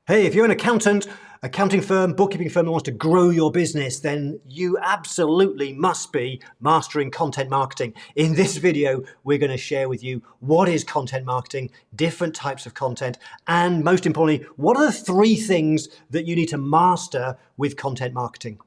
Hey, if you're an accountant, accounting firm, bookkeeping firm that wants to grow your business, then you absolutely must be mastering content marketing. In this video, we're going to share with you what is content marketing, different types of content, and most importantly, what are the 3 things that you need to master with content marketing.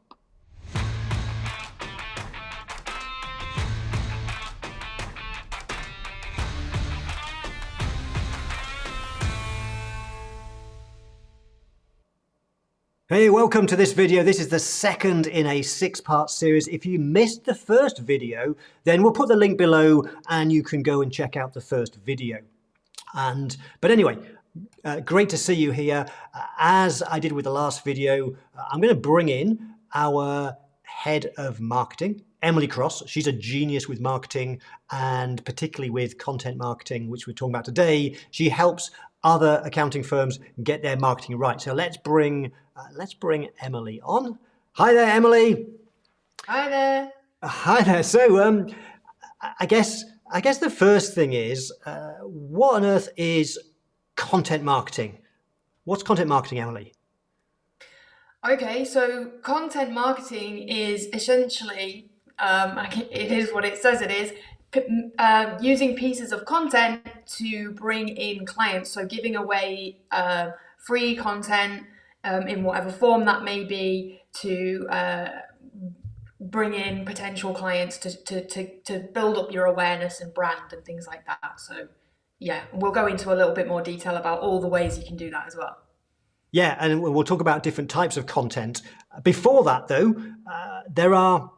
Hey, welcome to this video. This is the second in a 6-part series. If you missed the first video, then we'll put the link below and you can go and check out the first video. But anyway, great to see you here. As I did with the last video, I'm going to bring in our head of marketing, Emily Cross. She's a genius with marketing and particularly with content marketing, which we're talking about today. She helps other accounting firms get their marketing right. So let's bring Emily on. Hi there, Emily. Hi there. Hi there. So I guess the first thing is, what on earth is content marketing? What's content marketing, Emily? Okay, so content marketing is essentially, it is what it says it is, using pieces of content to bring in clients. So giving away free content in whatever form that may be to bring in potential clients to build up your awareness and brand and things like that. So yeah, we'll go into a little bit more detail about all the ways you can do that as well. Yeah, and we'll talk about different types of content. Before that, though, there are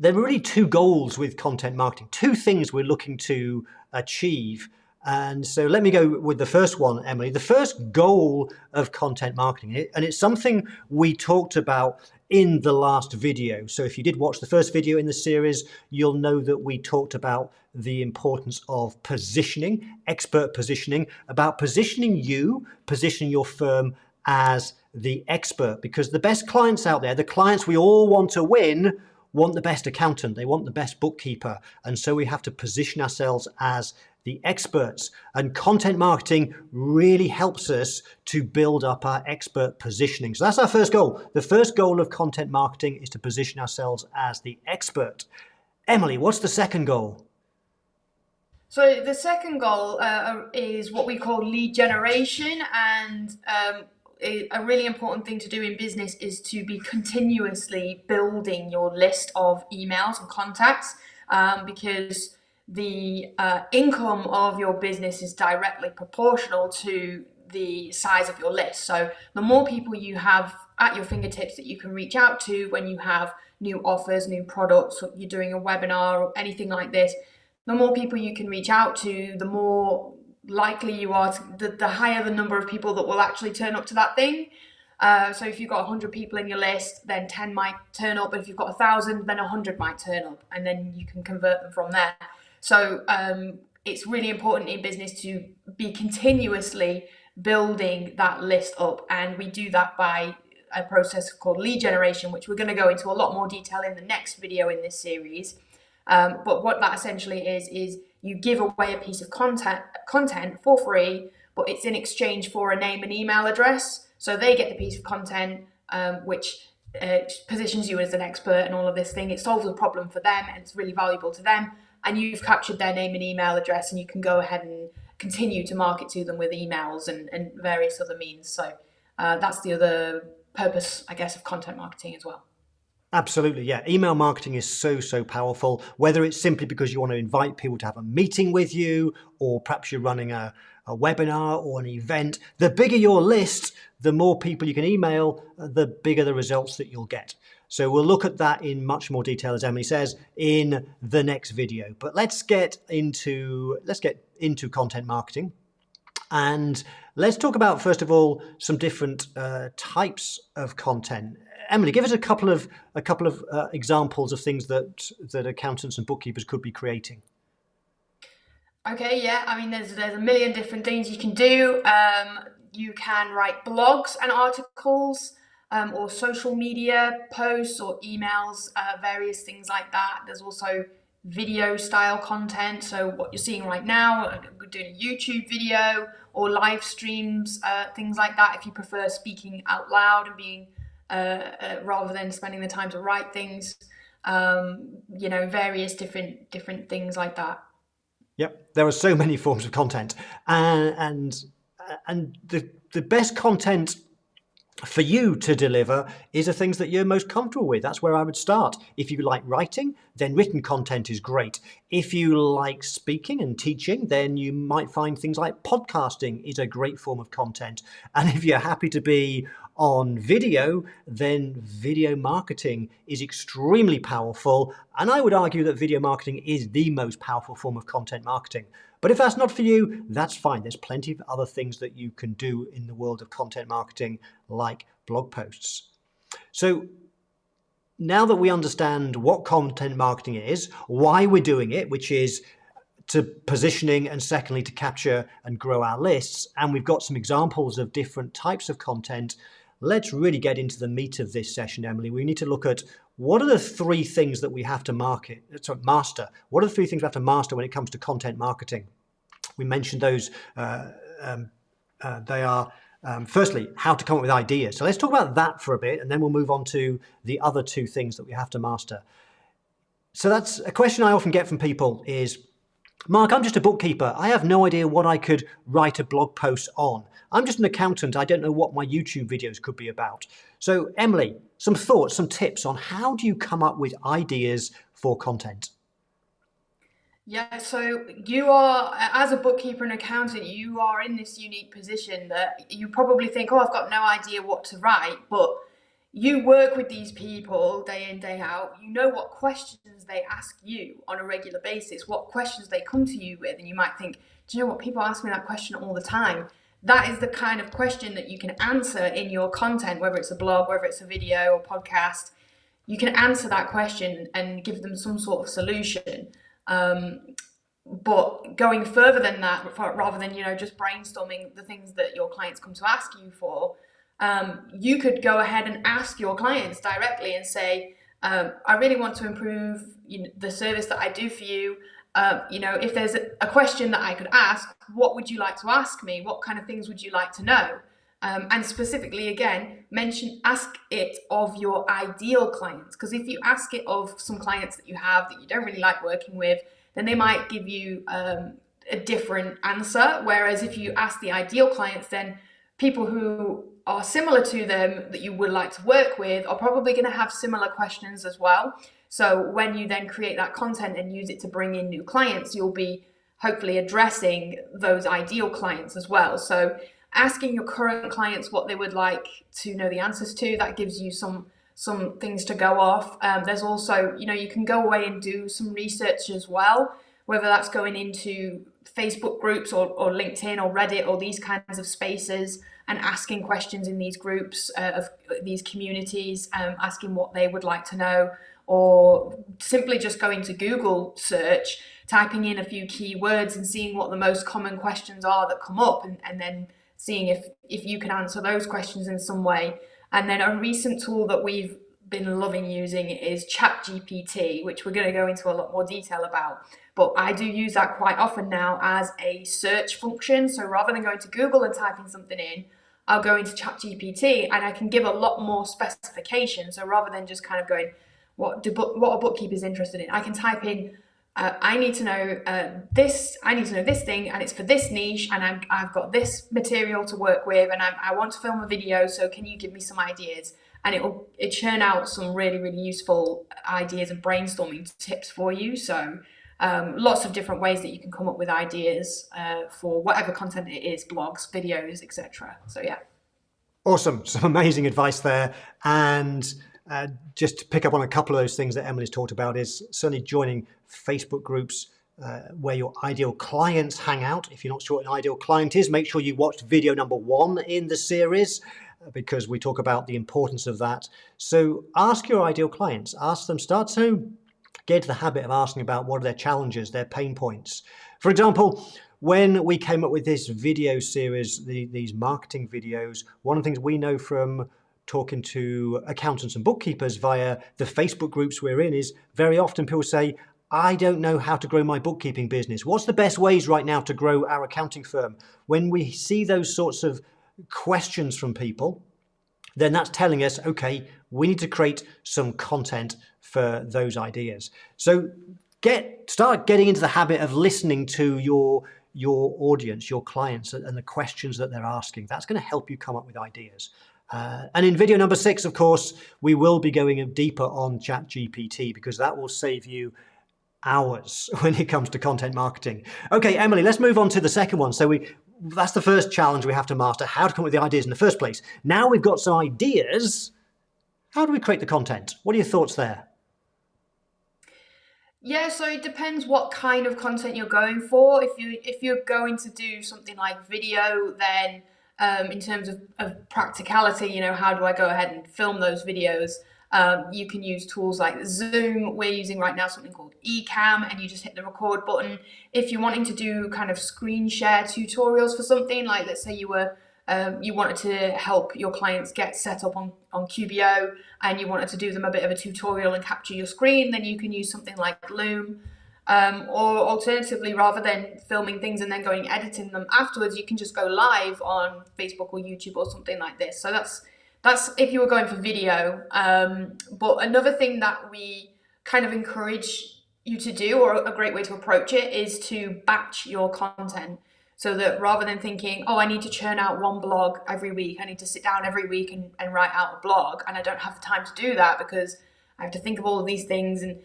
really 2 goals with content marketing, 2 things we're looking to achieve. And so let me go with the first one, Emily. The first goal of content marketing, and it's something we talked about in the last video. So if you did watch the first video in the series, you'll know that we talked about the importance of positioning, expert positioning, about positioning your firm as the expert, because the best clients out there, the clients we all want to win, want the best accountant, they want the best bookkeeper. And so we have to position ourselves as the experts. And content marketing really helps us to build up our expert positioning. So that's our first goal. The first goal of content marketing is to position ourselves as the expert. Emily, what's the second goal? So the second goal is what we call lead generation, and a really important thing to do in business is to be continuously building your list of emails and contacts, because the income of your business is directly proportional to the size of your list. So the more people you have at your fingertips that you can reach out to when you have new offers, new products, or you're doing a webinar or anything like this, the more people you can reach out to, the more likely you are the higher the number of people that will actually turn up to that thing. So if you've got 100 people in your list, then 10 might turn up. But if you've got 1,000, then 100 might turn up, and then you can convert them from there. So it's really important in business to be continuously building that list up, and we do that by a process called lead generation, which we're going to go into a lot more detail in the next video in this series. But what that essentially is you give away a piece of content for free, but it's in exchange for a name and email address. So they get the piece of content, which positions you as an expert and all of this thing. It solves a problem for them, and it's really valuable to them. And you've captured their name and email address, and you can go ahead and continue to market to them with emails and various other means. So that's the other purpose, I guess, of content marketing as well. Absolutely, yeah. Email marketing is so powerful, whether it's simply because you want to invite people to have a meeting with you, or perhaps you're running a webinar or an event. The bigger your list, the more people you can email, the bigger the results that you'll get. So we'll look at that in much more detail, as Emily says, in the next video. But let's get into content marketing. And let's talk about, first of all, some different types of content. Emily, give us a couple of examples of things that accountants and bookkeepers could be creating. Okay, yeah. I mean, there's a million different things you can do. You can write blogs and articles, or social media posts or emails, various things like that. There's also video style content. So what you're seeing right now, a doing a YouTube video or live streams, things like that. If you prefer speaking out loud and being rather than spending the time to write things, various different things like that. Yep, there are so many forms of content, and the best content for you to deliver is the things that you're most comfortable with. That's where I would start. If you like writing, then written content is great. If you like speaking and teaching, then you might find things like podcasting is a great form of content. And if you're happy to be on video, then video marketing is extremely powerful. And I would argue that video marketing is the most powerful form of content marketing. But if that's not for you, that's fine. There's plenty of other things that you can do in the world of content marketing, like blog posts. So now that we understand what content marketing is, why we're doing it, which is to positioning and secondly to capture and grow our lists, and we've got some examples of different types of content, let's really get into the meat of this session, Emily. We need to look at what are the three things that we have to master? What are the three things we have to master when it comes to content marketing? We mentioned those. They are, firstly, how to come up with ideas. So let's talk about that for a bit, and then we'll move on to the other two things that we have to master. So that's a question I often get from people is, Mark, I'm just a bookkeeper. I have no idea what I could write a blog post on. I'm just an accountant. I don't know what my YouTube videos could be about. So Emily, some thoughts, some tips on how do you come up with ideas for content? Yeah, so you are, as a bookkeeper and accountant, you are in this unique position that you probably think, oh, I've got no idea what to write, but you work with these people day in, day out. You know what questions they ask you on a regular basis, what questions they come to you with, and you might think, do you know what, people ask me that question all the time. That is the kind of question that you can answer in your content, whether it's a blog, whether it's a video or podcast. You can answer that question and give them some sort of solution. But going further than that, rather than just brainstorming the things that your clients come to ask you for, you could go ahead and ask your clients directly and say, I really want to improve the service that I do for you. If there's a question that I could ask, what would you like to ask me? What kind of things would you like to know? And specifically, again, ask it of your ideal clients. Because if you ask it of some clients that you have that you don't really like working with, then they might give you a different answer. Whereas if you ask the ideal clients, then people who are similar to them that you would like to work with are probably going to have similar questions as well. So when you then create that content and use it to bring in new clients, you'll be hopefully addressing those ideal clients as well. So asking your current clients what they would like to know the answers to, that gives you some things to go off. There's also, you can go away and do some research as well, whether that's going into Facebook groups or LinkedIn or Reddit or these kinds of spaces and asking questions in these groups of these communities, asking what they would like to know, or simply just going to Google search, typing in a few keywords and seeing what the most common questions are that come up, and then seeing if you can answer those questions in some way. And then a recent tool that we've been loving using is ChatGPT, which we're going to go into a lot more detail about. But I do use that quite often now as a search function. So rather than going to Google and typing something in, I'll go into ChatGPT and I can give a lot more specification. So rather than just kind of going, what are bookkeepers interested in? I can type in, I need to know this thing, and it's for this niche, and I've got this material to work with, and I want to film a video, so can you give me some ideas? And it churn out some really, really useful ideas and brainstorming tips for you. So lots of different ways that you can come up with ideas for whatever content it is, blogs, videos, etc. So yeah. Awesome. Some amazing advice there. And just to pick up on a couple of those things that Emily's talked about is certainly joining Facebook groups where your ideal clients hang out. If you're not sure what an ideal client is, make sure you watch video number 1 in the series because we talk about the importance of that. So ask your ideal clients, start to get into the habit of asking about what are their challenges, their pain points. For example, when we came up with this video series, these marketing videos, one of the things we know from talking to accountants and bookkeepers via the Facebook groups we're in is very often people say, I don't know how to grow my bookkeeping business. What's the best ways right now to grow our accounting firm? When we see those sorts of questions from people, then that's telling us, okay, we need to create some content for those ideas. So start getting into the habit of listening to your audience, your clients, and the questions that they're asking. That's going to help you come up with ideas. And in video number 6, of course, we will be going deeper on ChatGPT, because that will save you hours when it comes to content marketing. Okay, Emily, let's move on to the second one. So that's the first challenge we have to master, how to come up with the ideas in the first place. Now we've got some ideas. How do we create the content? What are your thoughts there? Yeah, so it depends what kind of content you're going for. If you're going to do something like video, then in terms of practicality, you know, how do I go ahead and film those videos? You can use tools like Zoom. We're using right now something called Ecamm, and you just hit the record button. If you're wanting to do kind of screen share tutorials for something, like let's say you wanted to help your clients get set up on QBO, and you wanted to do them a bit of a tutorial and capture your screen, then you can use something like Loom. Or alternatively, rather than filming things and then going editing them afterwards, you can just go live on Facebook or YouTube or something like this. So that's if you were going for video. But another thing that we kind of encourage you to do, or a great way to approach it, is to batch your content. So that rather than thinking, oh, I need to churn out one blog every week, I need to sit down every week and write out a blog, and I don't have the time to do that because I have to think of all of these things and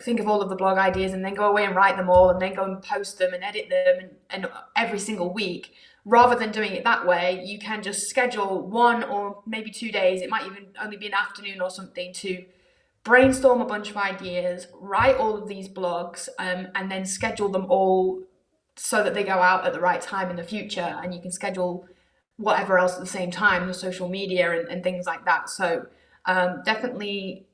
think of all of the blog ideas and then go away and write them all and then go and post them and edit them and every single week. Rather than doing it that way, you can just schedule 1 or maybe 2 days, it might even only be an afternoon or something, to brainstorm a bunch of ideas, write all of these blogs, and then schedule them all so that they go out at the right time in the future, and you can schedule whatever else at the same time, the social media and things like that. So definitely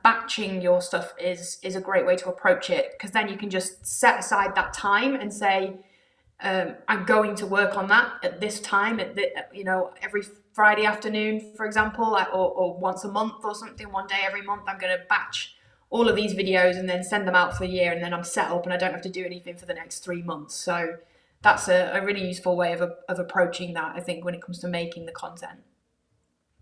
batching your stuff is a great way to approach it, because then you can just set aside that time and say, I'm going to work on that at this time, every Friday afternoon, for example, or once a month or something, one day every month, I'm going to batch all of these videos and then send them out for a year, and then I'm set up and I don't have to do anything for the next 3 months. So that's a really useful way of approaching that, I think, when it comes to making the content.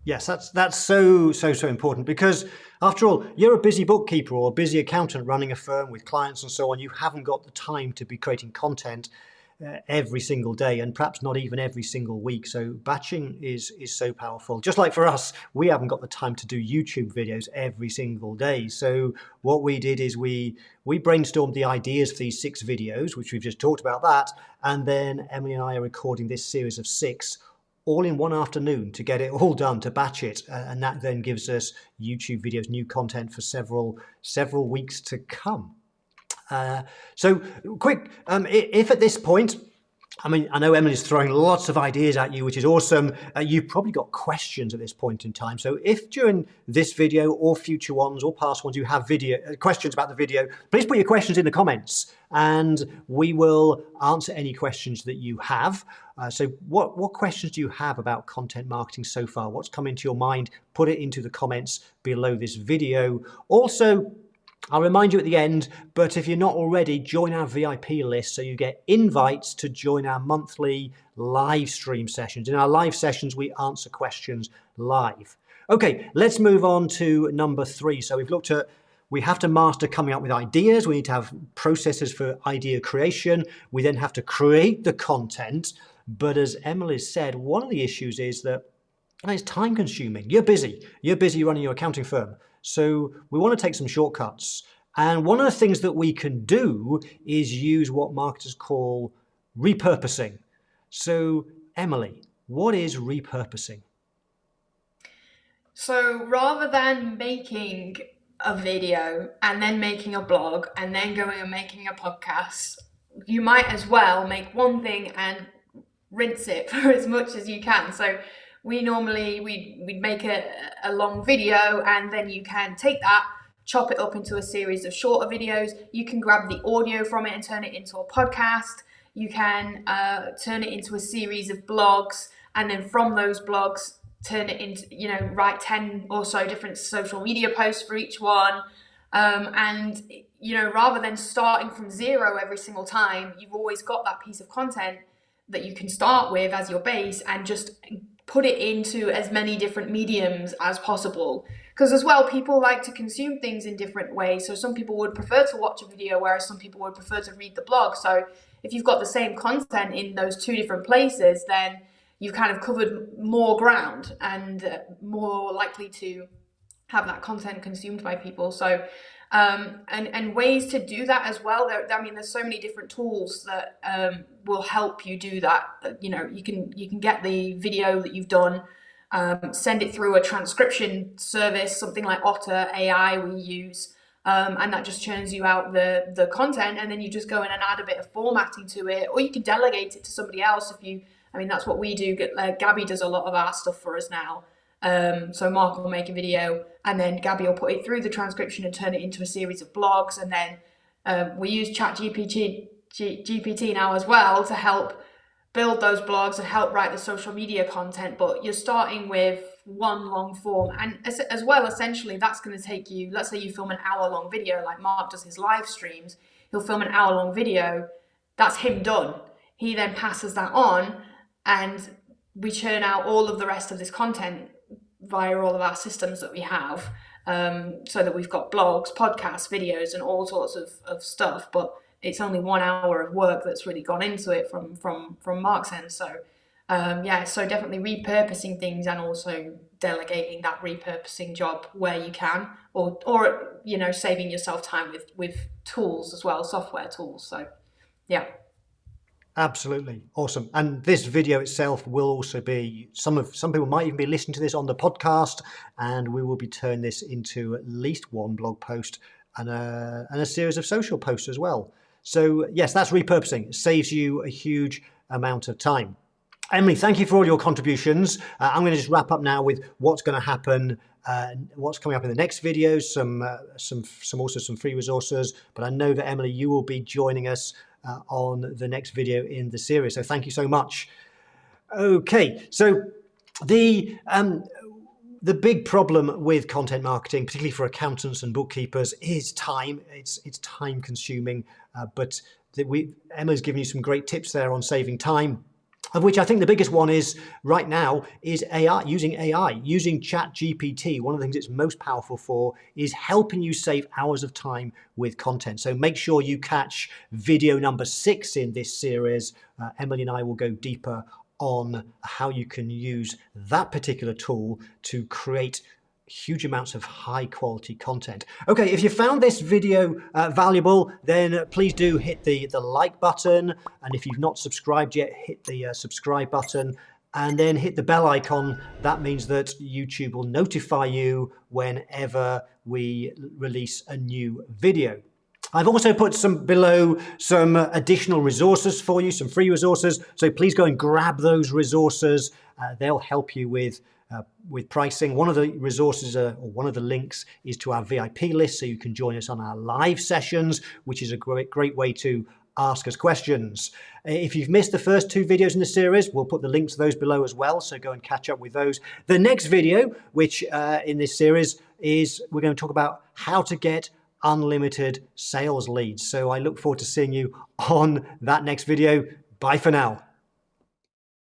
Yes, that's so important, because after all, you're a busy bookkeeper or a busy accountant running a firm with clients and so on. You haven't got the time to be creating content every single day, and perhaps not even every single week. So batching is so powerful. Just like for us, we haven't got the time to do YouTube videos every single day. So what we did is we brainstormed the ideas for these 6 videos, which we've just talked about that, and then Emily and I are recording this series of 6 all in one afternoon to get it all done, to batch it, and that then gives us YouTube videos, new content for several weeks to come. So quick, if at this point, I mean, I know Emily's throwing lots of ideas at you, which is awesome. You've probably got questions at this point in time. So if during this video or future ones or past ones you have questions about the video, please put your questions in the comments and we will answer any questions that you have. So what questions do you have about content marketing so far? What's come into your mind? Put it into the comments below this video. Also, I'll remind you at the end, but if you're not already, join our VIP list so you get invites to join our monthly live stream sessions. In our live sessions, we answer questions live. Okay, let's move on to number 3. So we've looked at, we have to master coming up with ideas. We need to have processes for idea creation. We then have to create the content. But as Emily said, one of the issues is that it's time consuming. You're busy running your accounting firm. So we want to take some shortcuts. And one of the things that we can do is use what marketers call repurposing. So Emily, what is repurposing? So rather than making a video and then making a blog and then going and making a podcast, you might as well make one thing and rinse it for as much as you can. So we'd make a long video, and then you can take that, chop it up into a series of shorter videos. You can grab the audio from it and turn it into a podcast. You can turn it into a series of blogs, and then from those blogs, turn it into, write 10 or so different social media posts for each one. And rather than starting from zero every single time, you've always got that piece of content that you can start with as your base and just put it into as many different mediums as possible. Because as well, people like to consume things in different ways. So some people would prefer to watch a video, whereas some people would prefer to read the blog. So if you've got the same content in those two different places, then you've kind of covered more ground and more likely to have that content consumed by people. So and ways to do that as well. There's so many different tools that will help you do that. You can get the video that you've done, send it through a transcription service, something like Otter AI we use, and that just churns you out the content, and then you just go in and add a bit of formatting to it, or you can delegate it to somebody else that's what we do. Gabby does a lot of our stuff for us now. So Mark will make a video, and then Gabby will put it through the transcription and turn it into a series of blogs. And then we use GPT now as well to help build those blogs and help write the social media content. But you're starting with one long form, and as well, essentially, that's going to take you. Let's say you film an hour-long video, like Mark does his live streams. He'll film an hour-long video. That's him done. He then passes that on, and we churn out all of the rest of this content via all of our systems that we have, so that we've got blogs, podcasts, videos, and all sorts of stuff. But it's only 1 hour of work that's really gone into it from Mark's end. So so definitely repurposing things, and also delegating that repurposing job where you can, or saving yourself time with tools as well, software tools. So yeah. Absolutely. Awesome. And this video itself will also be, some people might even be listening to this on the podcast, and we will be turning this into at least one blog post and a series of social posts as well. So yes, that's repurposing. It saves you a huge amount of time. Emily, thank you for all your contributions. I'm going to just wrap up now with what's going to happen, what's coming up in the next videos, some free resources. But I know that Emily, you will be joining us on the next video in the series. So thank you so much. Okay, so the big problem with content marketing, particularly for accountants and bookkeepers, is time. It's time consuming, but Emma's given you some great tips there on saving time, of which I think the biggest one is right now is AI, using ChatGPT. One of the things it's most powerful for is helping you save hours of time with content. So make sure you catch video number 6 in this series. Emily and I will go deeper on how you can use that particular tool to create huge amounts of high quality content. Okay, if you found this video valuable, then please do hit the like button, and if you've not subscribed yet, hit the subscribe button, and then hit the bell icon. That means that YouTube will notify you whenever we release a new video. I've also put below some additional resources for you, some free resources, so please go and grab those resources. They'll help you with pricing. One of the resources, or one of the links, is to our VIP list, so you can join us on our live sessions, which is a great way to ask us questions. If you've missed the first 2 videos in the series, we'll put the links to those below as well, so go and catch up with those. The next video, which in this series, is we're going to talk about how to get unlimited sales leads. So I look forward to seeing you on that next video. Bye for now.